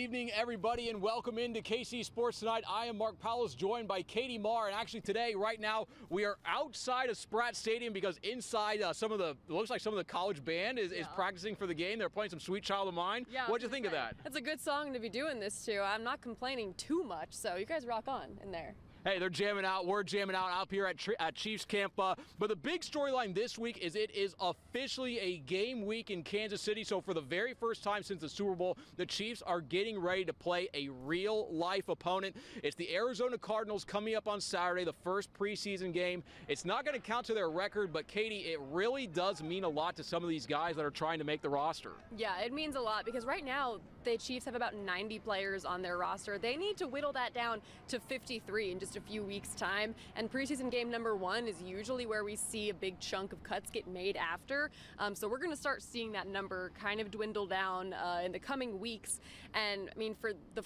evening, everybody, and welcome into KC Sports Tonight. I am Mark Poulose, joined by Katie Maher, and actually today, right now, we are outside of Spratt Stadium because inside it looks like some of the college band is practicing for the game. They're playing some Sweet Child of Mine. Yeah, What'd you think of that? It's a good song to be doing this to. I'm not complaining too much, so you guys rock on in there. Hey, they're jamming out. We're jamming out up here at Chiefs Camp. But the big storyline this week is it is officially a game week in Kansas City. So for the very first time since the Super Bowl, the Chiefs are getting ready to play a real-life opponent. It's the Arizona Cardinals coming up on Saturday, the first preseason game. It's not going to count to their record, but Katie, it really does mean a lot to some of these guys that are trying to make the roster. Yeah, it means a lot because right now the Chiefs have about 90 players on their roster. They need to whittle that down to 53 in just a few weeks' time, and preseason game number 1 is usually where we see a big chunk of cuts get made after. So we're going to start seeing that number kind of dwindle down in the coming weeks. And I mean, for the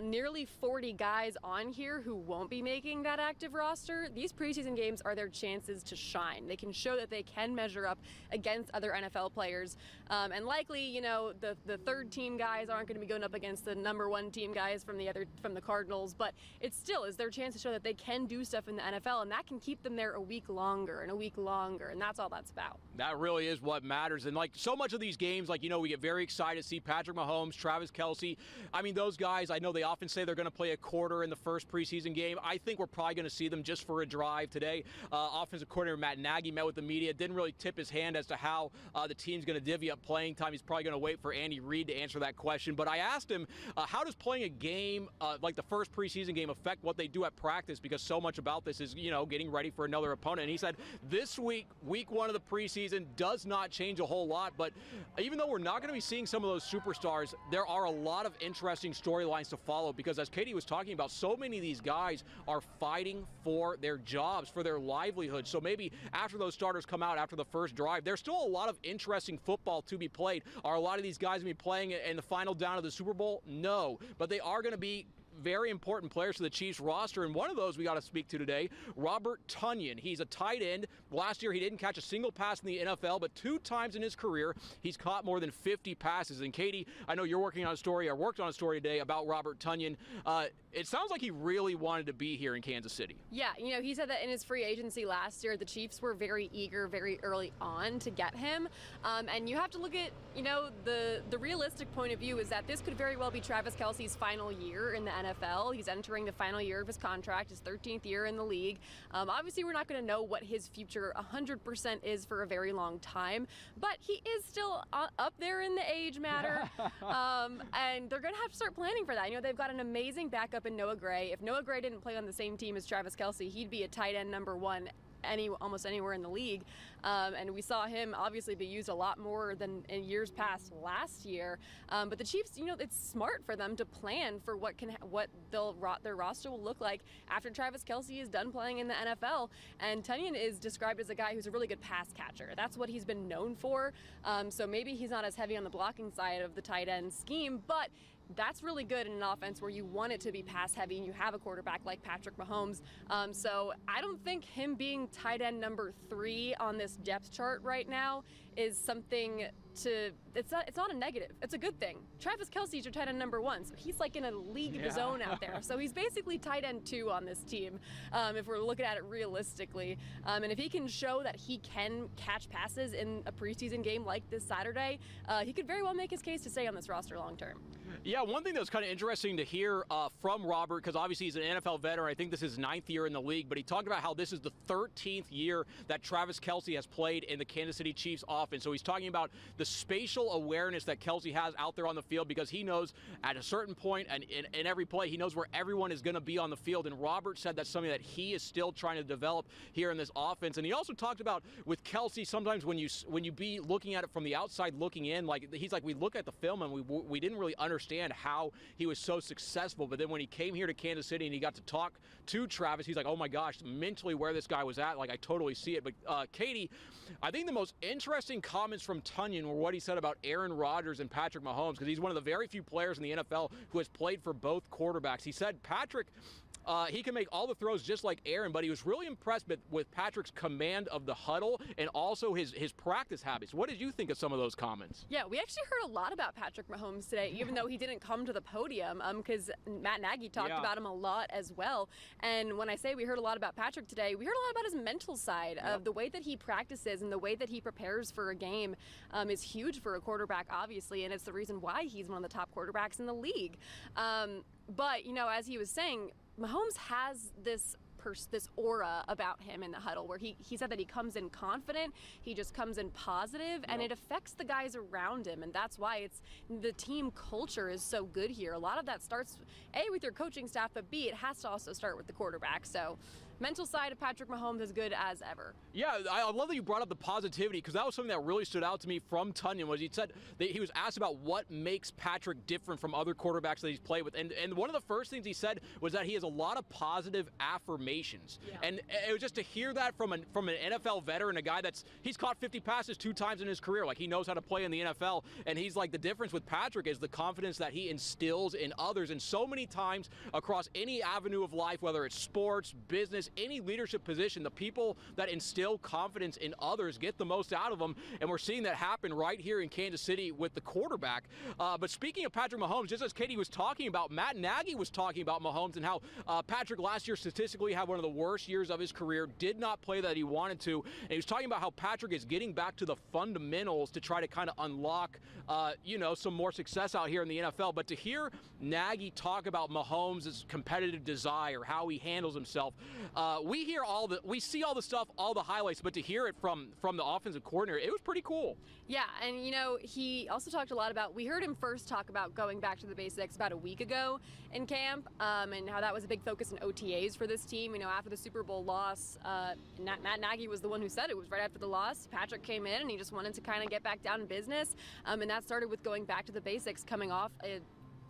nearly 40 guys on here who won't be making that active roster, these preseason games are their chances to shine. They can show that they can measure up against other NFL players. And likely, you know, the third team guys aren't going to be going up against the number 1 team guys from the Cardinals, but it still is their chance to show that they can do stuff in the NFL, and that can keep them there a week longer, and that's all that's about. That really is what matters. And like so much of these games, like, you know, we get very excited to see Patrick Mahomes, Travis Kelce. I mean, those guys, I know they often say they're going to play a quarter in the first preseason game. I think we're probably going to see them just for a drive today. Offensive coordinator Matt Nagy met with the media, didn't really tip his hand as to how the team's going to divvy up playing time. He's probably going to wait for Andy Reid to answer that question. But I asked him, how does playing a game like the first preseason game affect what they do at practice? Because so much about this is, you know, getting ready for another opponent. And he said this week, week 1 of the preseason, does not change a whole lot. But even though we're not going to be seeing some of those superstars, there are a lot of interesting storylines to follow, because as Katie was talking about, so many of these guys are fighting for their jobs, for their livelihood. So maybe after those starters come out after the first drive, there's still a lot of interesting football to be played. Are a lot of these guys going to be playing in the final down of the Super Bowl? No, but they are going to be very important players to the Chiefs roster, and one of those we got to speak to today, Robert Tonyan. He's a tight end. Last year he didn't catch a single pass in the NFL, but 2 times in his career he's caught more than 50 passes. And Katie, I know you're working on a story, or worked on a story today about Robert Tonyan. It sounds like he really wanted to be here in Kansas City. Yeah, you know, he said that in his free agency last year, the Chiefs were very eager very early on to get him. And you have to look at, you know, the realistic point of view is that this could very well be Travis Kelce's final year in the NFL. He's entering the final year of his contract, his 13th year in the league. Obviously, we're not going to know what his future 100% is for a very long time, but he is still up there in the age matter. And they're going to have to start planning for that. You know, they've got an amazing backup in Noah Gray. If Noah Gray didn't play on the same team as Travis Kelce, he'd be a tight end number 1 almost anywhere in the league. And we saw him obviously be used a lot more than in years past last year. But the Chiefs, you know, it's smart for them to plan for what their roster will look like after Travis Kelce is done playing in the NFL. And Tonyan is described as a guy who's a really good pass catcher. That's what he's been known for. So maybe he's not as heavy on the blocking side of the tight end scheme, but that's really good in an offense where you want it to be pass heavy and you have a quarterback like Patrick Mahomes. So I don't think him being tight end number 3 on this depth chart right now is something it's not a negative. It's a good thing. Travis Kelce's your tight end number 1, so he's like in a league of his own out there. So he's basically tight end 2 on this team, if we're looking at it realistically. And if he can show that he can catch passes in a preseason game like this Saturday, he could very well make his case to stay on this roster long term. Yeah, one thing that was kind of interesting to hear from Robert, because obviously he's an NFL veteran. I think this is his 9th year in the league, but he talked about how this is the 13th year that Travis Kelce has played in the Kansas City Chiefs offense. So he's talking about the spatial awareness that Kelce has out there on the field, because he knows at a certain point and in every play, he knows where everyone is going to be on the field. And Robert said that's something that he is still trying to develop here in this offense. And he also talked about with Kelce, sometimes when you be looking at it from the outside looking in, like he's like, we look at the film and we didn't really understand how he was so successful. But then when he came here to Kansas City and he got to talk to Travis, he's like, oh my gosh, mentally where this guy was at, like I totally see it. But Katie, I think the most interesting comments from Tonyan were what he said about Aaron Rodgers and Patrick Mahomes, because he's one of the very few players in the NFL who has played for both quarterbacks. He said Patrick He can make all the throws just like Aaron, but he was really impressed with Patrick's command of the huddle and also his practice habits. What did you think of some of those comments? Yeah, we actually heard a lot about Patrick Mahomes today, even though he didn't come to the podium because Matt Nagy talked about him a lot as well. And when I say we heard a lot about Patrick today, we heard a lot about his mental side of the way that he practices and the way that he prepares for a game is huge for a quarterback, obviously, and it's the reason why he's one of the top quarterbacks in the league. But, you know, as he was saying, Mahomes has this aura about him in the huddle where he said that he comes in confident, he just comes in positive, and it affects the guys around him, and that's why the team culture is so good here. A lot of that starts A, with your coaching staff, but B, it has to also start with the quarterback. So mental side of Patrick Mahomes is good as ever. Yeah, I love that you brought up the positivity, because that was something that really stood out to me from Tunyon. Was he said that he was asked about what makes Patrick different from other quarterbacks that he's played with, and one of the first things he said was that he has a lot of positive affirmations, and it was just to hear that from an NFL veteran, a guy he's caught 50 passes 2 times in his career. Like, he knows how to play in the NFL, and he's like, the difference with Patrick is the confidence that he instills in others, and so many times across any avenue of life, whether it's sports, business, any leadership position, the people that instill confidence in others get the most out of them, and we're seeing that happen right here in Kansas City with the quarterback. But speaking of Patrick Mahomes, just as Katie was talking about, Matt Nagy was talking about Mahomes and how Patrick last year statistically had one of the worst years of his career, did not play that he wanted to, and he was talking about how Patrick is getting back to the fundamentals to try to kind of unlock some more success out here in the NFL. But to hear Nagy talk about Mahomes' competitive desire, how he handles himself, we see all the stuff, all the highlights, but to hear it from the offensive coordinator, it was pretty cool. Yeah, and he also talked a lot about, we heard him first talk about going back to the basics about a week ago in camp, and how that was a big focus in OTAs for this team. After the Super Bowl loss, Matt Nagy was the one who said it was right after the loss. Patrick came in and he just wanted to kind of get back down to business, and that started with going back to the basics, coming off a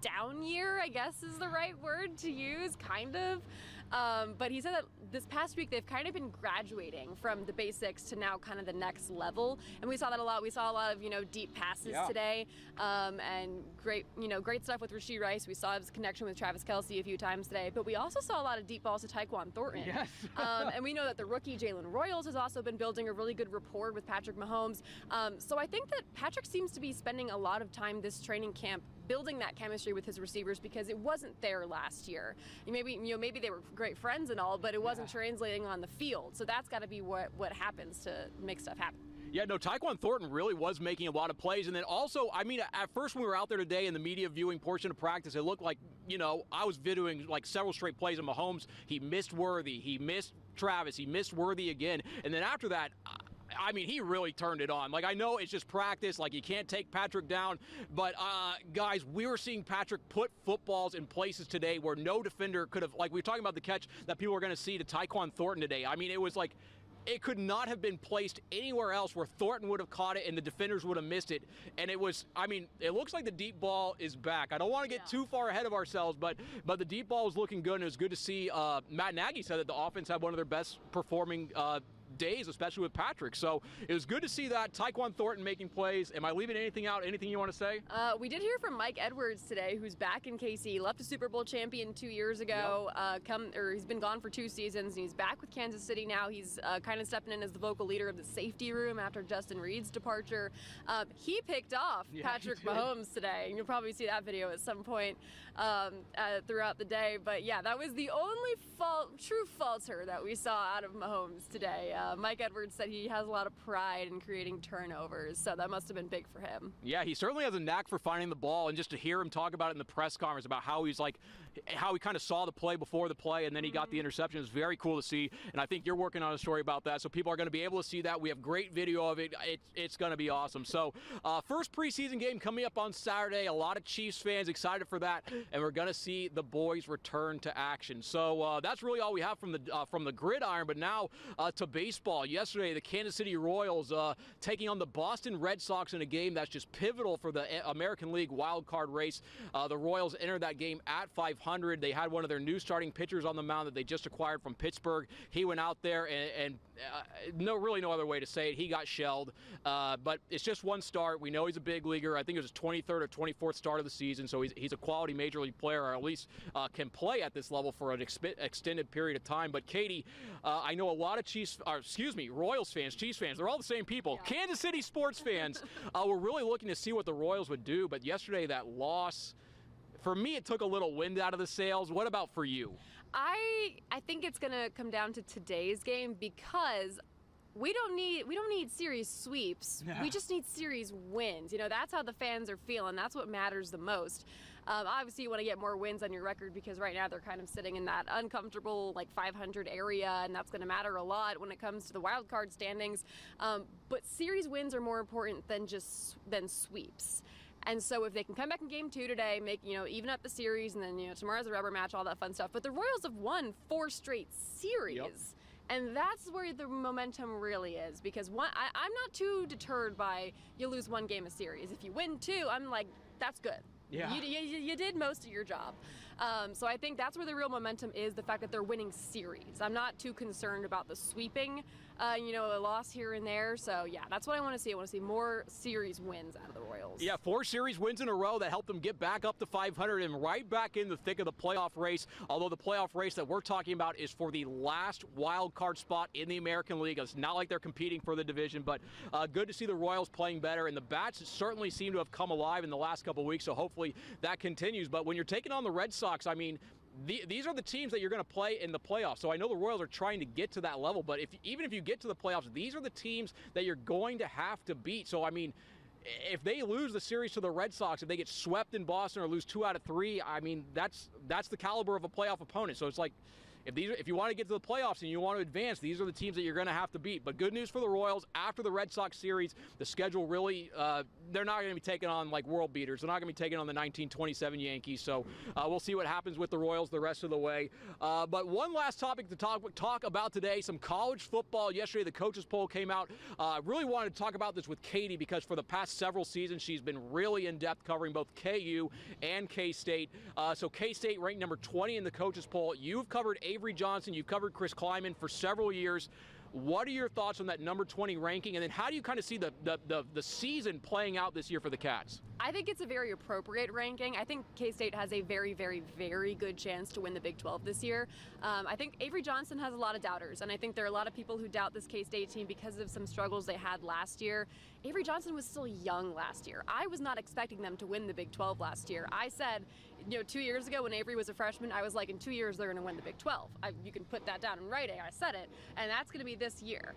down year, I guess is the right word to use, kind of. But he said that this past week they've kind of been graduating from the basics to now kind of the next level, and we saw that a lot. We saw a lot of deep passes today, and great stuff with Rashee Rice. We saw his connection with Travis Kelce a few times today, but we also saw a lot of deep balls to Tyquan Thornton. Yes. And we know that the rookie Jalen Royals has also been building a really good rapport with Patrick Mahomes. So I think that Patrick seems to be spending a lot of time this training camp building that chemistry with his receivers, because it wasn't there last year. Maybe they were great friends and all, but it wasn't translating on the field. So that's got to be what happens to make stuff happen. Yeah, no, Tyquan Thornton really was making a lot of plays. And then also, at first when we were out there today in the media viewing portion of practice, it looked like, I was videoing like several straight plays of Mahomes. He missed Worthy, he missed Travis, he missed Worthy again. And then after that, he really turned it on. Like, I know it's just practice, like you can't take Patrick down, but guys, we were seeing Patrick put footballs in places today where no defender could have, like we were talking about the catch that people were going to see to Tyquan Thornton today. It was like, it could not have been placed anywhere else where Thornton would have caught it and the defenders would have missed it. And it was, it looks like the deep ball is back. I don't want to get too far ahead of ourselves, but the deep ball is looking good, and it was good to see. Matt Nagy said that the offense had one of their best performing days, especially with Patrick. So it was good to see that. Tyquan Thornton making plays. Am I leaving anything out? Anything you want to say? We did hear from Mike Edwards today, who's back in KC. Left a Super Bowl champion 2 years ago. He's been gone for 2 seasons, and he's back with Kansas City now. He's kind of stepping in as the vocal leader of the safety room after Justin Reed's departure. He picked off Patrick Mahomes today, and you'll probably see that video at some point throughout the day. But yeah, that was the only true falter that we saw out of Mahomes today. Mike Edwards said he has a lot of pride in creating turnovers, so that must have been big for him. Yeah, he certainly has a knack for finding the ball, and just to hear him talk about it in the press conference about how he kind of saw the play before the play, and then he got the interception. It was very cool to see, and I think you're working on a story about that, so people are going to be able to see that. We have great video of it. It's going to be awesome. So first preseason game coming up on Saturday. A lot of Chiefs fans excited for that, and we're going to see the boys return to action. So that's really all we have from the gridiron, but now to baseball. Yesterday, the Kansas City Royals taking on the Boston Red Sox in a game that's just pivotal for the American League wild card race. The Royals entered that game at 500. They had one of their new starting pitchers on the mound that they just acquired from Pittsburgh. He went out there and no other way to say it. He got shelled, but it's just one start. We know he's a big leaguer. I think it was his 23rd or 24th start of the season, so he's a quality major league player, or at least can play at this level for an extended period of time. But Katie, I know a lot of Royals fans, Chiefs fans, they're all the same people. Yeah. Kansas City sports fans were really looking to see what the Royals would do, but yesterday that loss for me, it took a little wind out of the sails. What about for you? I think it's going to come down to today's game because we don't need series sweeps. Yeah. We just need series wins. That's how the fans are feeling. That's what matters the most. Obviously, you want to get more wins on your record because right now they're kind of sitting in that uncomfortable 500 area, and that's going to matter a lot when it comes to the wild card standings. But series wins are more important than sweeps. And so if they can come back in game 2 today, make, even up the series, and then, tomorrow's a rubber match, all that fun stuff. But the Royals have won 4 straight series. Yep. And that's where the momentum really is, because I'm not too deterred by you lose 1 game a series. If you win 2, I'm like, that's good. Yeah. You did most of your job. So I think that's where the real momentum is, the fact that they're winning series. I'm not too concerned about the sweeping, a loss here and there. So, yeah, that's what I want to see. I want to see more series wins out of the Royals. Yeah, 4 series wins in a row that helped them get back up to 500 and right back in the thick of the playoff race, although the playoff race that we're talking about is for the last wild card spot in the American League. It's not like they're competing for the division, but good to see the Royals playing better, and the bats certainly seem to have come alive in the last couple of weeks, so hopefully that continues. But when you're taking on the Red Sox, I mean, these are the teams that you're going to play in the playoffs. So I know the Royals are trying to get to that level, but even if you get to the playoffs, these are the teams that you're going to have to beat. So, I mean, if they lose the series to the Red Sox, if they get swept in Boston or lose 2 out of 3, I mean, that's the caliber of a playoff opponent. So it's like, if you want to get to the playoffs and you want to advance, these are the teams that you're going to have to beat. But good news for the Royals, after the Red Sox series, the schedule really, they're not going to be taking on world beaters. They're not going to be taking on the 1927 Yankees. So we'll see what happens with the Royals the rest of the way. But one last topic to talk about today, some college football. Yesterday, the coaches poll came out. Really wanted to talk about this with Katie because for the past several seasons, she's been really in-depth covering both KU and K-State. So K-State ranked number 20 in the coaches poll. You've covered Avery Johnson, you've covered Chris Kleiman for several years. What are your thoughts on that number 20 ranking? And then how do you kind of see the season playing out this year for the Cats? I think it's a very appropriate ranking. I think K-State has a very, very, very good chance to win the Big 12 this year. I think Avery Johnson has a lot of doubters, and I think there are a lot of people who doubt this K-State team because of some struggles they had last year. Avery Johnson was still young last year. I was not expecting them to win the Big 12 last year. I said, 2 years ago when Avery was a freshman, I was like, in 2 years they're going to win the Big 12. You can put that down in writing. I said it, and that's going to be this year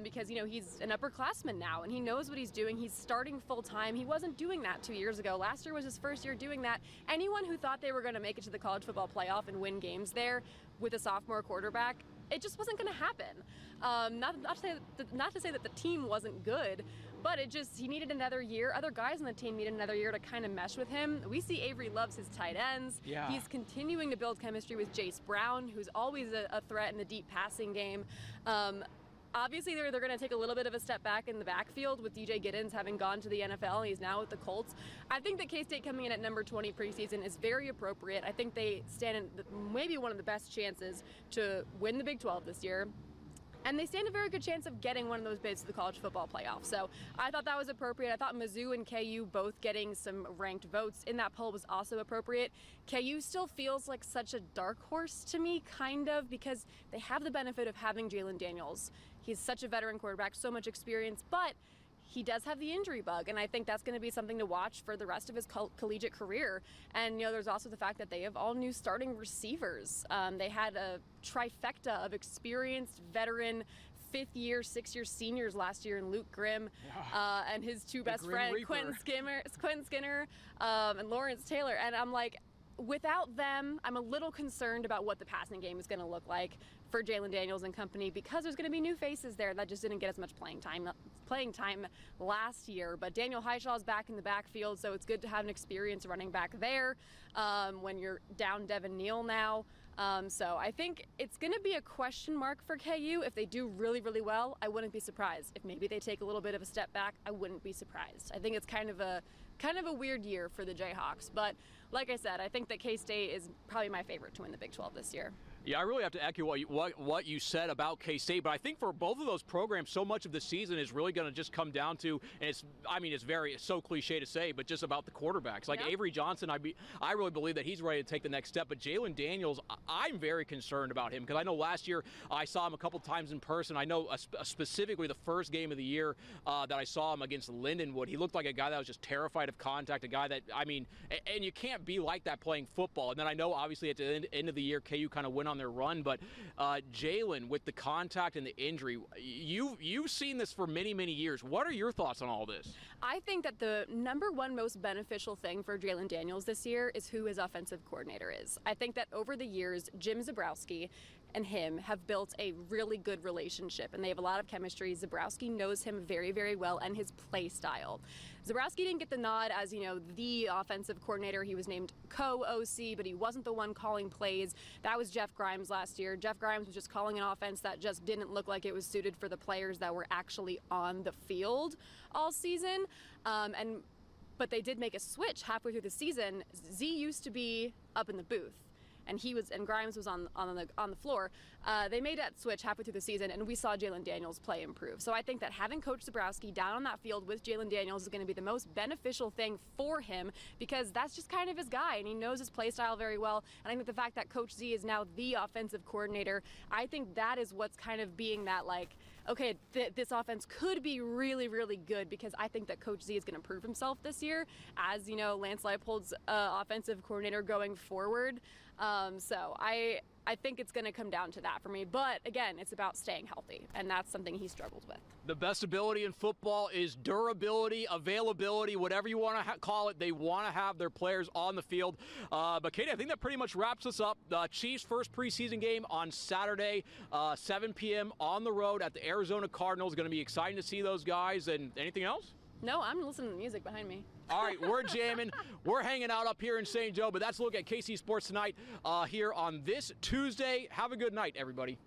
because he's an upperclassman now and he knows what he's doing. He's starting full time. He wasn't doing that 2 years ago. Last year was his first year doing that. Anyone who thought they were going to make it to the college football playoff and win games there with a sophomore quarterback, it just wasn't going to happen. Not to say that the team wasn't good, but he needed another year. Other guys on the team needed another year to kind of mesh with him. We see Avery loves his tight ends. Yeah. He's continuing to build chemistry with Jace Brown, who's always a threat in the deep passing game. Obviously, they're going to take a little bit of a step back in the backfield with DJ Giddens having gone to the NFL. He's now with the Colts. I think that K-State coming in at number 20 preseason is very appropriate. I think they stand in maybe one of the best chances to win the Big 12 this year. And they stand a very good chance of getting one of those bids to the college football playoff. So I thought that was appropriate. I thought Mizzou and KU both getting some ranked votes in that poll was also appropriate. KU still feels like such a dark horse to me, kind of, because they have the benefit of having Jalen Daniels. He's such a veteran quarterback, so much experience, but he does have the injury bug, and I think that's going to be something to watch for the rest of his collegiate career. And, there's also the fact that they have all new starting receivers. They had a trifecta of experienced veteran 5th-year, 6-year seniors last year in Luke Grimm and his two best friends, Quentin Skinner and Lawrence Taylor. And I'm like, without them, I'm a little concerned about what the passing game is going to look like for Jalen Daniels and company because there's going to be new faces there that just didn't get as much playing time last year. But Daniel Highshaw's back in the backfield, so it's good to have an experienced running back there when you're down Devin Neal now. So I think it's going to be a question mark for KU. If they do really, really well, I wouldn't be surprised. If maybe they take a little bit of a step back, I wouldn't be surprised. I think it's kind of a weird year for the Jayhawks. But like I said, I think that K-State is probably my favorite to win the Big 12 this year. Yeah, I really have to echo what you said about K-State, but I think for both of those programs, so much of the season is really going to just come down to, and it's so cliche to say, but just about the quarterbacks. Like Avery Johnson, I really believe that he's ready to take the next step, but Jalen Daniels, I'm very concerned about him because I know last year I saw him a couple times in person. I know specifically the first game of the year that I saw him against Lindenwood, he looked like a guy that was just terrified of contact, a guy that, and you can't be like that playing football. And then I know obviously at the end of the year, KU kind of went on their run, but Jalen, with the contact and the injury, you've seen this for many, many years. What are your thoughts on all this? I think that the number one most beneficial thing for Jalen Daniels this year is who his offensive coordinator is. I think that over the years, Jim Zebrowski and him have built a really good relationship, and they have a lot of chemistry. Zebrowski knows him very, very well and his play style. Zebrowski didn't get the nod as, the offensive coordinator. He was named co-OC, but he wasn't the one calling plays. That was Jeff Grimes last year. Jeff Grimes was just calling an offense that just didn't look like it was suited for the players that were actually on the field all season. But they did make a switch halfway through the season. Z used to be up in the booth, and Grimes was on the floor. They made that switch halfway through the season, and we saw Jalen Daniels' play improve. So I think that having Coach Zebrowski down on that field with Jalen Daniels is going to be the most beneficial thing for him, because that's just kind of his guy, and he knows his play style very well. And I think the fact that Coach Z is now the offensive coordinator, I think that is what's kind of being that, like, okay, this offense could be really, really good, because I think that Coach Z is going to prove himself this year as, Lance Leipold's offensive coordinator going forward. So I think it's going to come down to that for me. But again, it's about staying healthy, and that's something he struggles with. The best ability in football is durability, availability, whatever you want to call it. They want to have their players on the field. But Katie, I think that pretty much wraps us up. The Chiefs' first preseason game on Saturday, 7 p.m. on the road at the Arizona Cardinals. Going to be exciting to see those guys. And anything else? No, I'm listening to the music behind me. All right, we're jamming. We're hanging out up here in St. Joe, but that's a look at KC Sports Tonight here on this Tuesday. Have a good night, everybody.